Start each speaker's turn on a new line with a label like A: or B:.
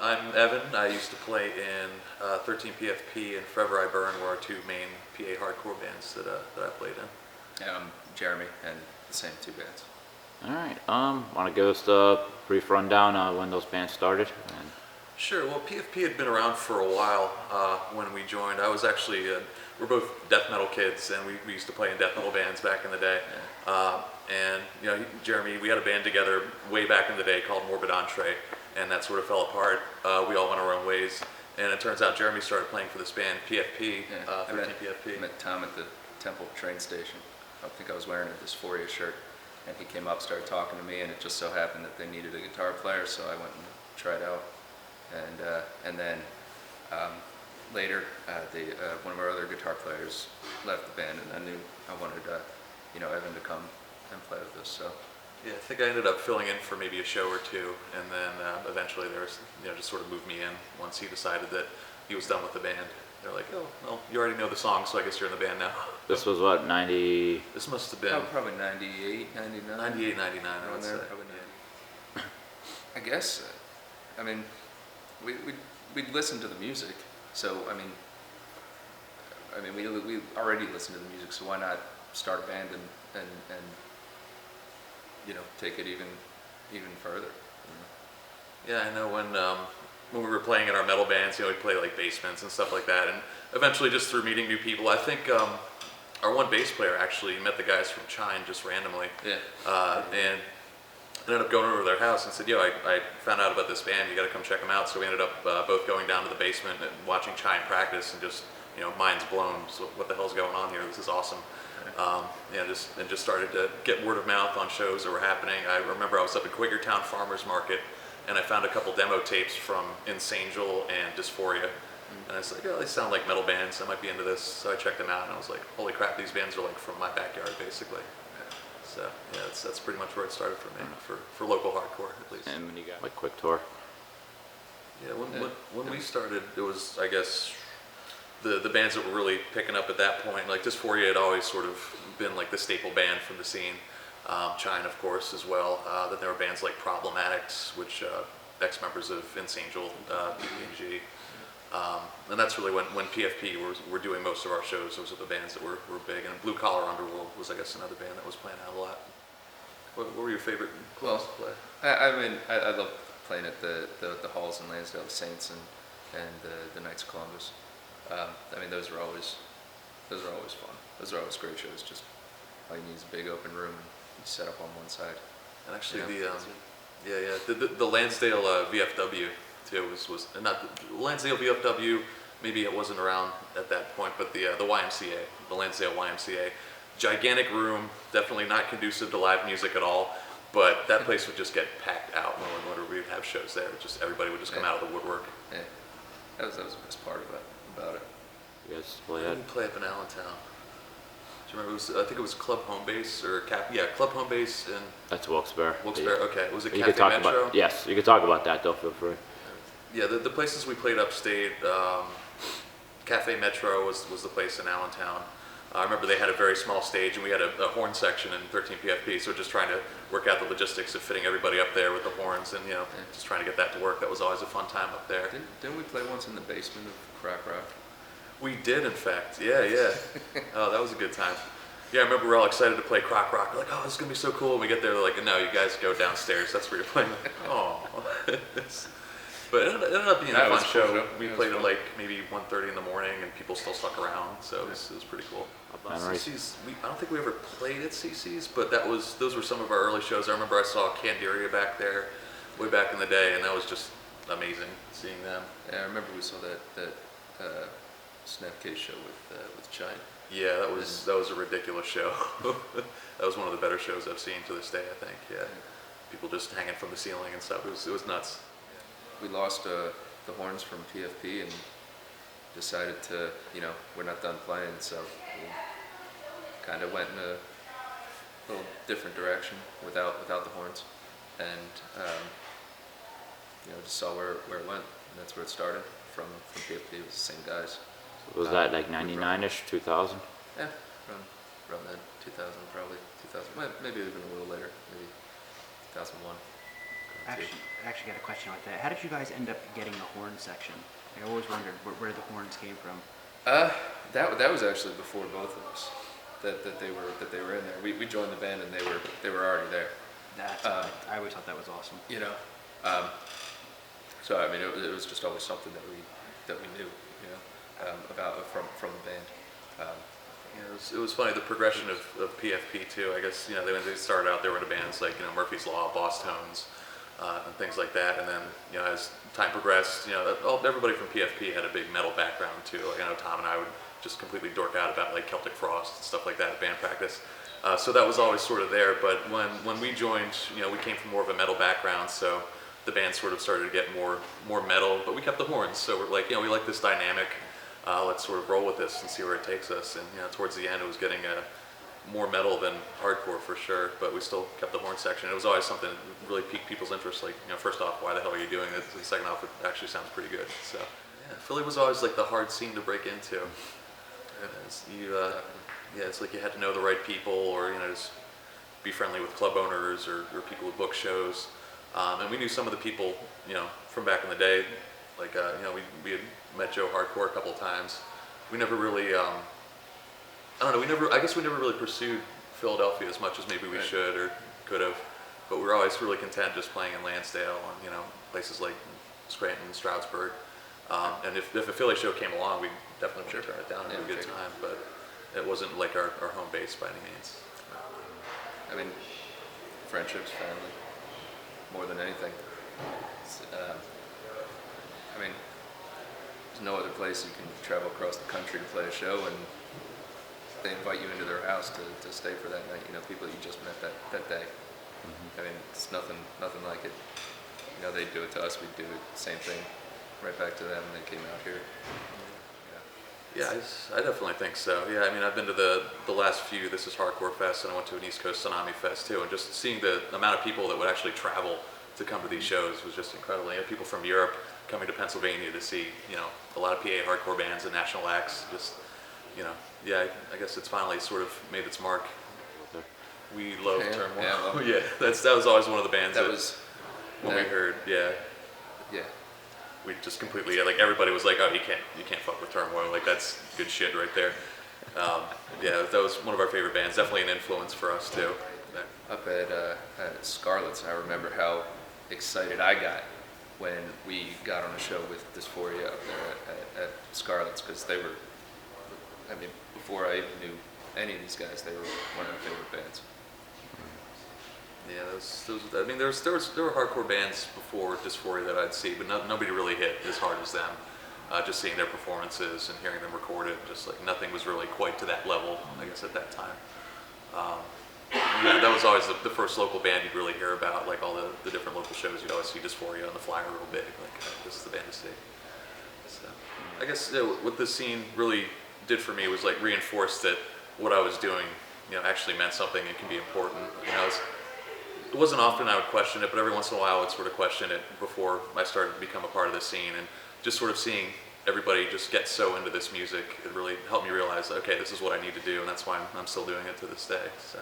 A: I'm Evan. I used to play in 13PFP and Forever I Burn were our two main PA hardcore bands that I played in.
B: And I'm Jeremy, and the same two bands.
C: All right. Want to give us the brief rundown on when those bands started?
A: Sure. Well, PFP had been around for a while when we joined. I was actually, we're both death metal kids, and we used to play in death metal bands back in the day.
B: Yeah.
A: And you know, Jeremy, we had a band together way back in the day called Morbid Entree, and that sort of fell apart. We all went our own ways, and it turns out Jeremy started playing for this band PFP, 13PFP.
B: I met Tom at the Temple train station. I think I was wearing a Dysphoria shirt, and he came up, started talking to me, and it just so happened that they needed a guitar player, so I went and tried out. And then later, one of our other guitar players left the band, and I knew I wanted Evan to come and play with us. So
A: yeah, I think I ended up filling in for maybe a show or two, and then eventually there was, just sort of moved me in once he decided that he was done with the band. They're like, oh, well, you already know the song, so I guess you're in the band now.
C: This was what, 90?
A: This must have been
B: probably 98, 99.
A: 98, 99, I would say.
B: Probably 90. I guess. I mean, we'd listen to the music, so I mean, we already listened to the music, so why not start a band and take it even further.
A: Yeah, I know when we were playing in our metal bands, we'd play like basements and stuff like that, and eventually just through meeting new people, I think our one bass player actually met the guys from Chine just randomly.
B: Yeah.
A: And ended up going over to their house and said, yo, I found out about this band, you gotta come check them out. So we ended up both going down to the basement and watching Chine practice, and just, minds blown. So what the hell's going on here? This is awesome. Just started to get word of mouth on shows that were happening. I remember I was up in Quakertown Farmers Market, and I found a couple demo tapes from Insangel and Dysphoria. And I was like, oh, they sound like metal bands, I might be into this. So I checked them out, and I was like, holy crap, these bands are like from my backyard, basically. So yeah, that's pretty much where it started for me, for local hardcore at least.
C: And when you got like Quick Tour?
A: Yeah, when we started, it was, I guess, the bands that were really picking up at that point. Like Dysphoria had always sort of been like the staple band from the scene. Chine, of course, as well. Then there were bands like Problematics, which ex-members of Insangel, PPG. And that's really when PFP were doing most of our shows. Those were the bands that were big. And Blue Collar Underworld was, I guess, another band that was playing out a lot. What were your favorite clubs to play?
B: I love playing at the halls in Lansdale, the Saints and the Knights of Columbus. Those are always fun. Those are always great shows. Just all you need is a big open room, and you set up on one side.
A: And actually, the Lansdale VFW too was not Lansdale VFW. Maybe it wasn't around at that point, but the YMCA, the Lansdale YMCA, gigantic room, definitely not conducive to live music at all. But that place would just get packed out when we would have shows there. Just everybody would just come out of the woodwork.
B: Yeah, that was the best part about it.
C: You guys play
A: Where did we play up in Allentown? Do you remember? I think it was Club Home Base or Club Home Base in.
C: That's Wilkes-Barre.
A: Wilkes-Barre. Okay. Was it
C: you
A: Cafe
C: could talk
A: Metro?
C: About, yes, you could talk about that though. Feel free.
A: Yeah, the places we played upstate. Cafe Metro was the place in Allentown. I remember they had a very small stage, and we had a horn section in 13PFP, so just trying to work out the logistics of fitting everybody up there with the horns, and just trying to get that to work. That was always a fun time up there.
B: Didn't we play once in the basement of Crack Rock?
A: We did, in fact. Yeah. Oh, that was a good time. Yeah, I remember we were all excited to play Croc Rock. We're like, oh, this is gonna be so cool. And we get there, they're like, no, you guys go downstairs. That's where you're playing. Oh. But it ended up being a fun show. We played at like maybe 1:30 in the morning, and people still stuck around, so it was pretty cool. CC's, I don't think we ever played at CC's, but those were some of our early shows. I remember I saw Candiria back there way back in the day, and that was just amazing seeing them.
B: Yeah, I remember we saw that Snapcase show with Chine.
A: Yeah, that was a ridiculous show. That was one of the better shows I've seen to this day, I think. Yeah, people just hanging from the ceiling and stuff. It was nuts.
B: We lost the horns from PFP and decided to, we're not done playing, so we kind of went in a little different direction without the horns, and just saw where it went, and that's where it started from PFP. It was the same guys.
C: Was that like 99-ish, 2000?
B: Yeah, around then, 2000 probably, 2000, maybe even a little later, maybe 2001.
D: I actually got a question with that. How did you guys end up getting the horn section? I always wondered where the horns came from.
B: That was actually before both of us. That they were in there. We joined the band and they were already there.
D: That's I always thought that was awesome.
B: You know, so I mean it was just always something that we knew, you know, about from the band.
A: Yeah, it was funny, the progression of PFP too. I guess, you know, when they started out, they were in bands like, you know, Murphy's Law, Boss Tones, and things like that. And then, you know, as time progressed, you know, everybody from PFP had a big metal background too. Like, I know Tom and I would just completely dork out about like Celtic Frost and stuff like that at band practice. So that was always sort of there. But when we joined, you know, we came from more of a metal background, so the band sort of started to get more metal. But we kept the horns, so we're like, you know, we like this dynamic. Let's sort of roll with this and see where it takes us. And, you know, towards the end, it was getting more metal than hardcore for sure, but we still kept the horn section. It was always something that really piqued people's interest. Like, you know, first off, why the hell are you doing this? And second off, it actually sounds pretty good. So, yeah, Philly was always like the hard scene to break into. It's like you had to know the right people, or, you know, just be friendly with club owners or people who book shows. And we knew some of the people, you know, from back in the day. Like, you know, we had met Joe Hardcore a couple of times. We never really, I don't know, I guess we never really pursued Philadelphia as much as maybe we should or could have. But we were always really content just playing in Lansdale and, you know, places like Scranton, Stroudsburg. And if a Philly show came along, we definitely would turn it down and have a good time. But it wasn't like our home base by any means.
B: I mean, friendships, family, more than anything. I mean, there's no other place you can travel across the country to play a show and they invite you into their house to stay for that night. You know, people you just met that day. I mean, it's nothing like it. You know, they'd do it to us, we'd do it, same thing, right back to them, and they came out here.
A: Yeah, I definitely think so. Yeah, I mean, I've been to the last few This Is Hardcore Fest, and I went to an East Coast Tsunami Fest too, and just seeing the amount of people that would actually travel to come to these shows was just incredible. You know, people from Europe coming to Pennsylvania to see, you know, a lot of PA hardcore bands and national acts. Just, you know, yeah, I guess it's finally sort of made its mark. We love Turmoil. Yeah, that was always one of the bands that was when we heard. Yeah. We just completely, like, everybody was like, oh, you can't fuck with Turmoil. Like, that's good shit right there. Yeah, that was one of our favorite bands. Definitely an influence for us too.
B: Up at Scarlett's, I remember how excited I got when we got on a show with Dysphoria up there at Scarlett's, because they were, I mean, before I even knew any of these guys, they were one of my favorite bands.
A: Yeah, I mean, there were hardcore bands before Dysphoria that I'd see, but nobody really hit as hard as them. Just seeing their performances and hearing them recorded, just like nothing was really quite to that level, I guess, at that time. Yeah, that was always the first local band you'd really hear about, like all the different local shows. You'd always see Dysphoria on the flyer real big, like, this is the band to see. So, I guess, you know, what this scene really did for me was like reinforce that what I was doing, you know, actually meant something and can be important. You know, it wasn't often I would question it, but every once in a while I would sort of question it before I started to become a part of the scene. And just sort of seeing everybody just get so into this music, it really helped me realize, okay, this is what I need to do, and that's why I'm still doing it to this day. So.